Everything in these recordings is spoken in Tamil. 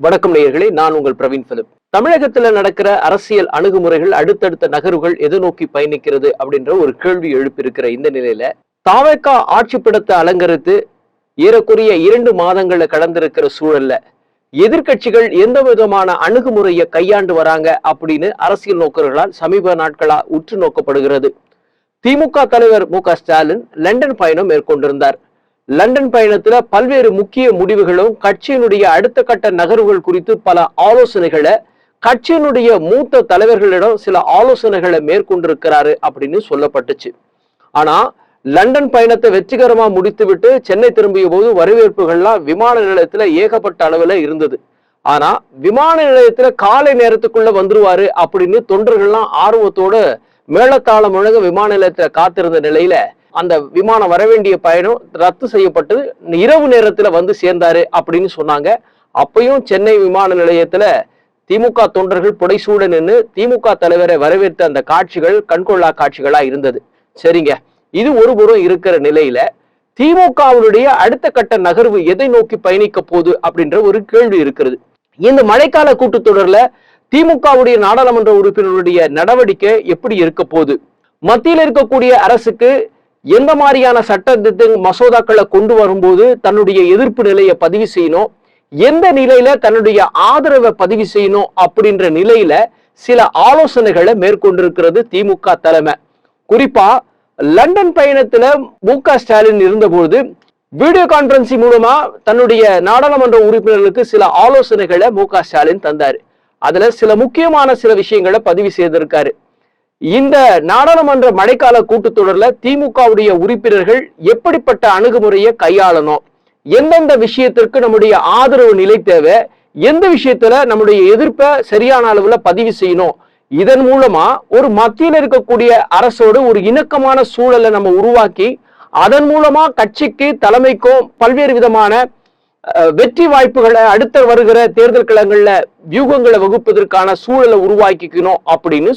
வணக்கம் நேயர்களே, நான் உங்கள் பிரவீன் பிலிப். தமிழகத்துல நடக்கிற அரசியல் அணுகுமுறைகள், அடுத்தடுத்த நகர்வுகள் எது நோக்கி பயணிக்கிறது அப்படின்ற ஒரு கேள்வி எழுப்பியிருக்கிற இந்த நிலையில தாவேக ஆட்சி படத்தை அலங்கரித்து ஏறக்குறைய 2 மாதங்கள்ல கடந்திருக்கிற சூழல்ல எதிர்கட்சிகள் எந்த விதமான அணுகுமுறையை கையாண்டு வராங்க அப்படின்னு அரசியல் நோக்கர்களால் சமீப நாட்களா உற்று நோக்கப்படுகிறது. திமுக தலைவர் மு.க.ஸ்டாலின் லண்டன் பயணம் மேற்கொண்டிருந்தார். லண்டன் பயணத்துல பல்வேறு முக்கிய முடிவுகளும் கட்சியினுடைய அடுத்த கட்ட நகர்வுகள் குறித்து பல ஆலோசனைகளை கட்சியினுடைய மூத்த தலைவர்களிடம் சில ஆலோசனைகளை மேற்கொண்டிருக்கிறாரு அப்படின்னு சொல்லப்பட்டுச்சு. ஆனா லண்டன் பயணத்தை வெற்றிகரமா முடித்துவிட்டு சென்னை திரும்பிய போது வரவேற்புகள்லாம் விமான நிலையத்துல ஏகப்பட்ட அளவுல இருந்தது. ஆனா விமான நிலையத்துல காலை நேரத்துக்குள்ள வந்துருவாரு அப்படின்னு தொண்டர்கள்லாம் ஆர்வத்தோட மேளதாளம் முழங்க விமான நிலையத்துல காத்திருந்த நிலையில அந்த விமானம் வரவேண்டிய பயணம் ரத்து செய்யப்பட்டது. இரவு நேரத்துல வந்து சேர்ந்தாரு அப்படின்னு சொன்னாங்க. அப்பயும் சென்னை விமான நிலையத்துல திமுக தொண்டர்கள் புடைசூட நின்று திமுக தலைவரை வரவேற்ற அந்த காட்சிகள் கண்கொள்ளா காட்சிகளா இருந்தது. சரிங்க, இது ஒரு புறம் இருக்கிற நிலையில திமுகவுடைய அடுத்த கட்ட நகர்வு எதை நோக்கி பயணிக்க போகுது அப்படின்ற ஒரு கேள்வி இருக்கிறது. இந்த மழைக்கால கூட்டத்தொடர்ல திமுகவுடைய நாடாளுமன்ற உறுப்பினருடைய நடவடிக்கை எப்படி இருக்க போகுது? மத்தியில் இருக்கக்கூடிய அரசுக்கு எந்த மாதிரியான சட்ட மசோதாக்களை கொண்டு வரும்போது தன்னுடைய எதிர்ப்பு நிலையை பதிவு செய்யணும், எந்த நிலையில தன்னுடைய ஆதரவை பதிவு செய்யணும் அப்படின்ற நிலையில சில ஆலோசனைகளை மேற்கொண்டிருக்கிறது திமுக தலைமை. குறிப்பா லண்டன் பயணத்துல மு.க.ஸ்டாலின் இருந்தபோது வீடியோ கான்பரன்சிங் மூலமா தன்னுடைய நாடாளுமன்ற உறுப்பினர்களுக்கு சில ஆலோசனைகளை மு.க.ஸ்டாலின் தந்தாரு. அதுல சில முக்கியமான சில விஷயங்களை பதிவு செய்திருக்காரு. இந்த நாடாளுமன்ற மழைக்கால கூட்டத்தொடர்ல திமுகவுடைய உறுப்பினர்கள் எப்படிப்பட்ட அணுகுமுறையை கையாளணும், எந்தெந்த விஷயத்திற்கு நம்முடைய ஆதரவு நிலை தேவை, எந்த விஷயத்துல நம்முடைய எதிர்ப்பை சரியான அளவுல பதிவு செய்யணும், இதன் மூலமா ஒரு மத்தியில் இருக்கக்கூடிய அரசோடு ஒரு இணக்கமான சூழலை நம்ம உருவாக்கி அதன் மூலமா கட்சிக்கு தலைமைக்கும் பல்வேறு விதமான வெற்றி வாய்ப்புகளை அடுத்த வருகிற தேர்தல் களங்கள்ல வியூகங்களை வகுப்பதற்கான சூழலை உருவாக்கிக்கணும் அப்படின்னு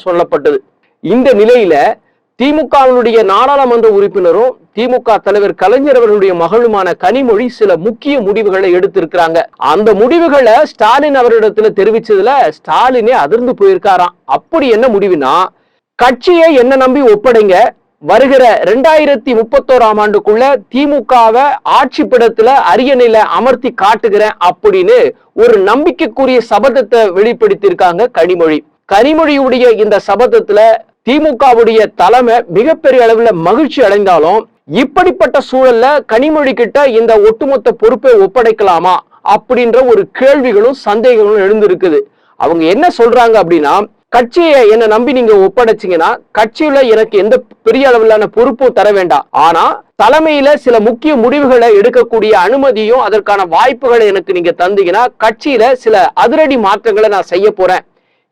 சொல்லப்பட்டது. இந்த நிலையில திமுகவினுடைய நாடாளுமன்ற உறுப்பினரும் திமுக தலைவர் கலைஞர் அவர்களுடைய மகளுமான கனிமொழி சில முக்கிய முடிவுகளை எடுத்திருக்கிறாங்க. அந்த முடிவுகளை ஸ்டாலின் அவரிடத்துல தெரிவிச்சதுல ஸ்டாலினே அதிர்ந்து போயிருக்காராம். அப்படி என்ன முடிவுனா, கட்சியை என்ன நம்பி ஒப்படைங்க, வருகிற 2031ஆம் ஆண்டுக்குள்ள திமுகவை ஆட்சி படத்துல அரியணையில அமர்த்தி காட்டுகிறேன் அப்படின்னு ஒரு நம்பிக்கைக்குரிய சபதத்தை வெளிப்படுத்தியிருக்காங்க கனிமொழி. கனிமொழியுடைய இந்த சபதத்துல திமுகவுடைய தலைமை மிகப்பெரிய அளவுல மகிழ்ச்சி அடைந்தாலும் இப்படிப்பட்ட சூழல்ல கனிமொழி கிட்ட இந்த ஒட்டுமொத்த பொறுப்பை ஒப்படைக்கலாமா அப்படின்ற ஒரு கேள்விகளும் சந்தேகங்களும் எழுந்திருக்குது. அவங்க என்ன சொல்றாங்க அப்படின்னா, கட்சியை என்ன நம்பி நீங்க ஒப்படைச்சீங்கன்னா கட்சியில எனக்கு எந்த பெரிய அளவிலான பொறுப்பும் தர வேண்டாம், ஆனா தலைமையில சில முக்கிய முடிவுகளை எடுக்கக்கூடிய அனுமதியும் அதற்கான வாய்ப்புகளை எனக்கு நீங்க தந்தீங்கன்னா கட்சியில சில அதிரடி மாற்றங்களை நான் செய்ய போறேன்.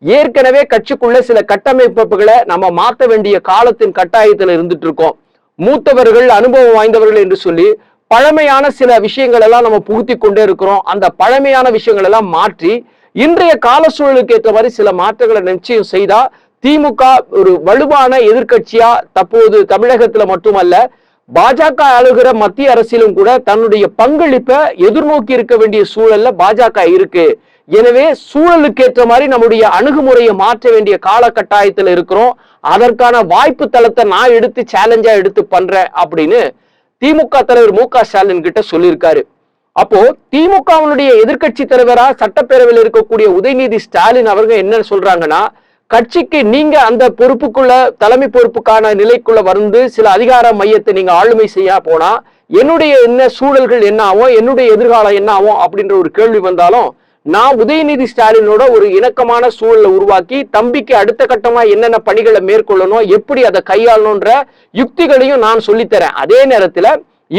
ஏற்கனவே கட்சிக்குள்ள சில கட்டமைப்புகளை நம்ம மாற்ற வேண்டிய காலத்தின் கட்டாயத்துல இருந்துட்டு இருக்கோம். மூத்தவர்கள் அனுபவம் வாய்ந்தவர்கள் என்று சொல்லி பழமையான சில விஷயங்கள் எல்லாம் நம்ம புகுத்தி கொண்டே இருக்கிறோம். அந்த பழமையான விஷயங்கள் எல்லாம் மாற்றி இன்றைய கால சூழலுக்கு ஏற்ற மாதிரி சில மாற்றங்களை நிச்சயம் செய்தா திமுக ஒரு வலுவான எதிர்கட்சியா தற்போது தமிழகத்துல மட்டுமல்ல பாஜக ஆளுகிற மத்திய அரசிலும் கூட தன்னுடைய பங்களிப்பை எதிர்நோக்கி இருக்க வேண்டிய சூழல்ல பாஜக இருக்கு. எனவே சூழலுக்கு ஏற்ற மாதிரி நம்முடைய அணுகுமுறையை மாற்ற வேண்டிய காலகட்டாயத்துல இருக்கிறோம். அதற்கான வாய்ப்பு தளத்தை நான் எடுத்து சேலஞ்சா எடுத்து பண்றேன் அப்படின்னு திமுக தலைவர் மு.க.ஸ்டாலின் கிட்ட சொல்லியிருக்காரு. அப்போ திமுகவினுடைய எதிர்கட்சி தலைவரா சட்டப்பேரவையில் இருக்கக்கூடிய உதயநிதி ஸ்டாலின் அவர்கள் என்ன சொல்றாங்கன்னா, கட்சிக்கு நீங்க அந்த பொறுப்புக்குள்ள தலைமை பொறுப்புக்கான நிலைக்குள்ள வந்து சில அதிகார மையத்தை நீங்க ஆளுமை செய்ய போனா என்னுடைய என்ன சூழல்கள் என்ன ஆகும், என்னுடைய எதிர்காலம் என்ன ஆகும் அப்படின்ற ஒரு கேள்வி வந்தாலும் நான் உதயநிதி ஸ்டாலினோட ஒரு இணக்கமான சூழலை உருவாக்கி தம்பிக்கு அடுத்த கட்டமா என்னென்ன பணிகளை மேற்கொள்ளணும், எப்படி அதை கையாளணும்ன்ற யுக்திகளையும் நான் சொல்லித்தரேன். அதே நேரத்துல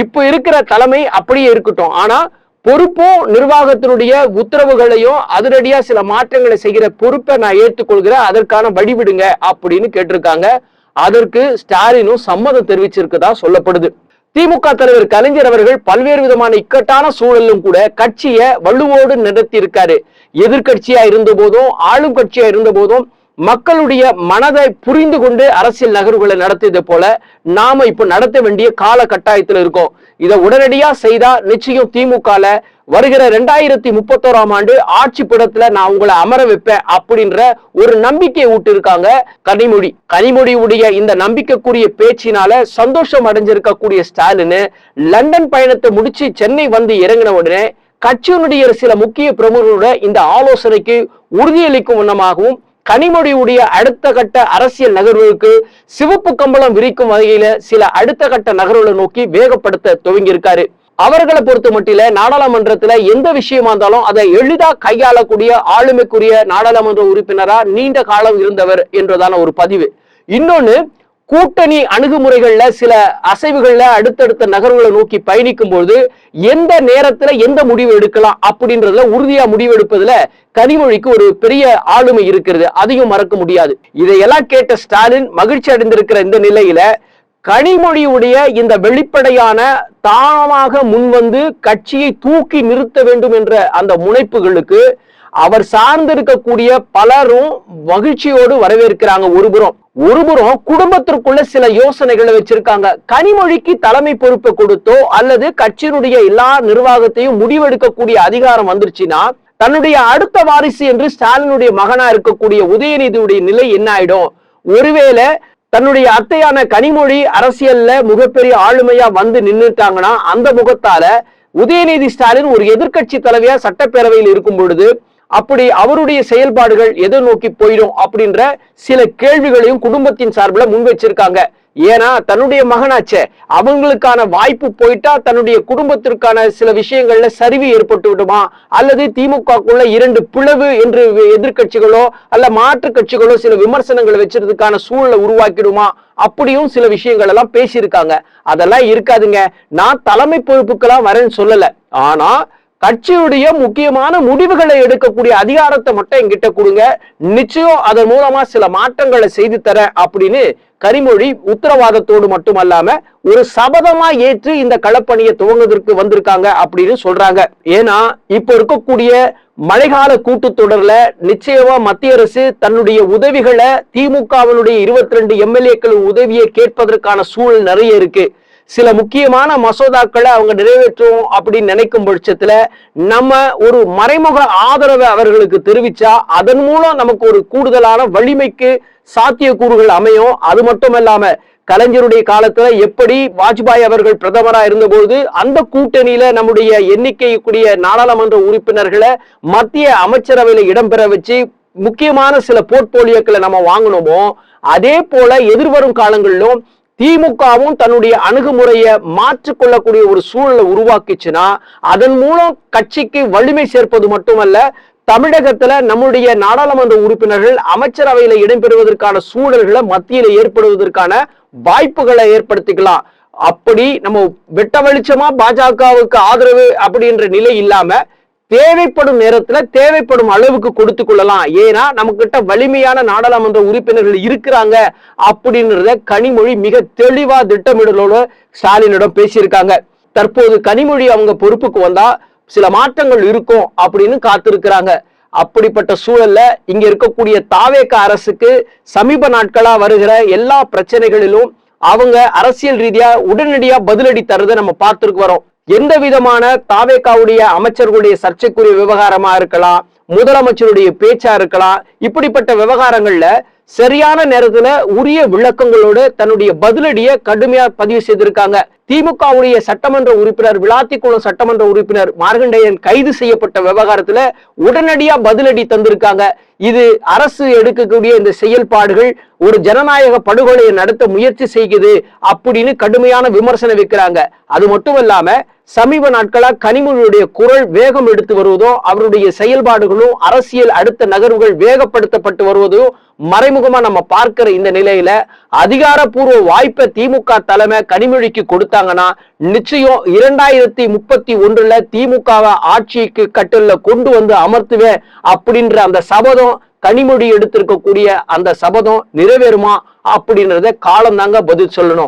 இப்ப இருக்கிற தலைமை அப்படியே இருக்கட்டும், ஆனா பொறுப்பும் நிர்வாகத்தினுடைய உத்தரவுகளையும் அதிரடியா சில மாற்றங்களை செய்கிற பொறுப்பை நான் ஏற்றுக்கொள்கிறேன், அதற்கான வழிவிடுங்க அப்படின்னு கேட்டிருக்காங்க. அதற்கு ஸ்டாலினும் சம்மதம் தெரிவிச்சிருக்கதா சொல்லப்படுது. திமுக தலைவர் கலைஞர் அவர்கள் பல்வேறு விதமான இக்கட்டான சூழலும் கூட கட்சியை வலுவோடு நடத்தி இருக்காரு. எதிர்கட்சியா இருந்த போதும் ஆளும் கட்சியா இருந்த போதும் மக்களுடைய மனதை புரிந்து கொண்டு அரசியல் நகர்வுகளை நடத்தியது போல நாம இப்ப நடத்த வேண்டிய கால கட்டாயத்தில் இருக்கோம். இதை உடனடியா செய்தா நிச்சயம் திமுகல வருகிற 2031ஆம் ஆண்டு ஆட்சி பீடத்துல நான் உங்களை அமர வைப்பேன் அப்படின்ற ஒரு நம்பிக்கையை ஊட்டிருக்காங்க கனிமொழி. கனிமொழியுடைய இந்த நம்பிக்கைக்குரிய பேச்சினால சந்தோஷம் அடைஞ்சிருக்கக்கூடிய ஸ்டாலின் லண்டன் பயணத்தை முடிச்சு சென்னை வந்து இறங்கின உடனே கட்சியினுடைய சில முக்கிய பிரமுகர்களோட இந்த ஆலோசனைக்கு உறுதியளிக்கும் வண்ணமாகவும் கனிமொழியுடைய அடுத்த கட்ட அரசியல் நகர்வுகளுக்கு சிவப்பு கம்பளம் விரிக்கும் வகையில சில அடுத்த கட்ட நகர்வுகளை நோக்கி வேகப்படுத்த துவங்கி இருக்காரு. அவர்களை பொறுத்த மட்டில நாடாளுமன்றத்துல எந்த விஷயமா இருந்தாலும் அதை எளிதா கையாளக்கூடிய ஆளுமைக்குரிய நாடாளுமன்ற உறுப்பினரா நீண்ட காலம் இருந்தவர் என்றதான ஒரு பதிவு. இன்னொன்னு, கூட்டணி அணுகுமுறைகள்ல சில அசைவுகள்ல அடுத்தடுத்த நகர்வுகளை நோக்கி பயணிக்கும் போது எந்த நேரத்துல எந்த முடிவு எடுக்கலாம் அப்படின்றதுல உறுதியா முடிவு எடுப்பதுல கனிமொழிக்கு ஒரு பெரிய ஆளுமை இருக்கிறது. அதையும் மறக்க முடியாது. இதையெல்லாம் கேட்ட ஸ்டாலின் மகிழ்ச்சி அடைந்திருக்கிற இந்த நிலையில கனிமொழியுடைய இந்த வெளிப்படையான தானமாக முன்வந்து கட்சியை தூக்கி நிறுத்த வேண்டும் என்ற அந்த முனைப்புகளுக்கு அவர் சார்ந்திருக்கக்கூடிய பலரும் மகிழ்ச்சியோடு வரவேற்கிறாங்க. ஒருபுறம் குடும்பத்திற்குள்ள சில யோசனைகளை வச்சிருக்காங்க. கனிமொழிக்கு தலைமை பொறுப்பை கொடுத்தோ அல்லது கட்சியினுடைய எல்லா நிர்வாகத்தையும் முடிவெடுக்கக்கூடிய அதிகாரம் வந்துருச்சுன்னா தன்னுடைய அடுத்த வாரிசு என்று ஸ்டாலினுடைய மகனா இருக்கக்கூடிய உதயநிதியுடைய நிலை என்ன ஆயிடும்? ஒருவேளை தன்னுடைய அத்தையான கனிமொழி அரசியல்ல மிகப்பெரிய ஆளுமையா வந்து நின்றுட்டாங்கன்னா அந்த முகத்தால உதயநிதி ஸ்டாலின் ஒரு எதிர்கட்சி தலைவியா சட்டப்பேரவையில் இருக்கும் பொழுது அப்படி அவருடைய செயல்பாடுகள் எதை நோக்கி போயிடும் அப்படின்ற சில கேள்விகளையும் குடும்பத்தின் சார்பில் முன் வச்சிருக்காங்க. ஏன்னா தன்னுடைய மகனாச்சே, அவங்களுக்கான வாய்ப்பு போயிட்டா தன்னுடைய குடும்பத்திற்கான சில விஷயங்கள்ல சரிவு ஏற்பட்டு விடுமா, அல்லது திமுகக்குள்ள இரண்டு பிளவு என்று எதிர்கட்சிகளோ அல்ல மாற்று கட்சிகளோ சில விமர்சனங்களை வச்சிருக்கிறதுக்கான சூழலை உருவாக்கிடுமா, அப்படியும் சில விஷயங்கள் எல்லாம் பேசியிருக்காங்க. அதெல்லாம் இருக்காதுங்க. நான் தலைமை பொறுப்புக்கெல்லாம் வரேன்னு சொல்லல, ஆனா கட்சியுடைய முக்கியமான முடிவுகளை எடுக்கக்கூடிய அதிகாரத்தை மட்டும் என்கிட்ட கொடுங்க, நிச்சயம் அதன் மூலமா சில மாற்றங்களை செய்து தர அப்படின்னு கனிமொழி உத்தரவாதத்தோடு மட்டுமல்லாம ஒரு சபதமா ஏற்று இந்த களப்பணியை துவங்குவதற்கு வந்திருக்காங்க அப்படின்னு சொல்றாங்க. ஏன்னா இப்ப இருக்கக்கூடிய மழைக்கால கூட்டத்தொடர்ல நிச்சயமா மத்திய அரசு தன்னுடைய உதவிகளை திமுகவினுடைய 22 எம்எல்ஏக்கள் உதவியை கேட்பதற்கான சூழல் நிறைய இருக்கு. சில முக்கியமான மசோதாக்களை அவங்க நிறைவேற்றும் அப்படின்னு நினைக்கும் பட்சத்துல நம்ம ஒரு மறைமுக ஆதரவை அவர்களுக்கு தெரிவிச்சா அதன் மூலம் நமக்கு ஒரு கூடுதலான வலிமைக்கு சாத்தியக்கூறுகள் அமையும். அது மட்டும் இல்லாம கலைஞருடைய காலத்துல எப்படி வாஜ்பாய் அவர்கள் பிரதமரா இருந்தபோது அந்த கூட்டணியில நம்முடைய எண்ணிக்கைக்குரிய நாடாளுமன்ற உறுப்பினர்களை மத்திய அமைச்சரவையில இடம்பெற வச்சு முக்கியமான சில போர்ட்போலியோக்களை நம்ம வாங்கணுமோ, அதே போல எதிர்வரும் காலங்களிலும் திமுகவும் தன்னுடைய அணுகுமுறையை மாற்றிக்கொள்ளக்கூடிய ஒரு சூழலை உருவாக்கிச்சுன்னா அதன் மூலம் கட்சிக்கு வலிமை சேர்ப்பது மட்டுமல்ல, தமிழகத்துல நம்முடைய நாடாளுமன்ற உறுப்பினர்கள் அமைச்சரவையில இடம்பெறுவதற்கான சூழல்களை மத்தியில ஏற்படுவதற்கான வாய்ப்புகளை ஏற்படுத்திக்கலாம். அப்படி நம்ம வெட்ட வெளிச்சமா பாஜகவுக்கு ஆதரவு அப்படின்ற நிலை இல்லாம தேவைப்படும் நேரத்துல தேவைப்படும் அளவுக்கு கொடுத்து கொள்ளலாம். ஏன்னா நம்ம கிட்ட வலிமையான நாடாளுமன்ற உறுப்பினர்கள் இருக்கிறாங்க அப்படின்றத கனிமொழி மிக தெளிவா திட்டமிடலோட ஸ்டாலினிடம் பேசியிருக்காங்க. தற்போது கனிமொழி அவங்க பொறுப்புக்கு வந்தா சில மாற்றங்கள் இருக்கும் அப்படின்னு காத்திருக்கிறாங்க. அப்படிப்பட்ட சூழல்ல இங்க இருக்கக்கூடிய தாவேக அரசுக்கு சமீப நாட்களா வருகிற எல்லா பிரச்சனைகளிலும் அவங்க அரசியல் ரீதியா உடனடியா பதிலடி தருவதை நம்ம பார்த்துருக்கு வரோம். எந்த விதமான தாவேகாவுடைய அமைச்சர்களுடைய சர்ச்சைக்குரிய விவகாரமா இருக்கலாம், முதலமைச்சருடைய பேச்சா இருக்கலாம், இப்படிப்பட்ட விவகாரங்கள்ல சரியான நேரத்துல உரிய விளக்கங்களோடு தன்னுடைய பதிலடியை கடுமையா பதிவு செய்திருக்காங்க. திமுகவுடைய சட்டமன்ற உறுப்பினர் விளாத்திக்குளம் சட்டமன்ற உறுப்பினர் மார்கண்டேயன் கைது செய்யப்பட்ட விவகாரத்துல உடனடியா பதிலடி தந்திருக்காங்க. இது அரசு எடுக்கக்கூடிய இந்த செயல்பாடுகள் ஒரு ஜனநாயக படுகொலையை நடத்த முயற்சி செய்கிறது அப்படின்னு கடுமையான விமர்சனம் வைக்கிறாங்க. அது மட்டுமல்லாம சமீப நாட்களா கனிமொழியுடைய குரல் வேகம் எடுத்து வருவதும் அவருடைய செயல்பாடுகளும் அரசியல் அடுத்த நகர்வுகள் வேகப்படுத்தப்பட்டு வருவதும் மறைமுகமா நம்ம பார்க்கிற இந்த நிலையில அதிகாரப்பூர்வ வாய்ப்பை திமுக தலைமை கனிமொழிக்கு கொடுத்தாங்கன்னா நிச்சயம் 2031 திமுகவை ஆட்சிக்கு கட்டில கொண்டு வந்து அமர்த்துவேன் அப்படின்ற அந்த சபதம் கனிமொழி எடுத்திருக்கக்கூடிய அந்த சபதம் நிறைவேறுமா அப்படின்றத காலம் தாங்க பதில் சொல்லணும்.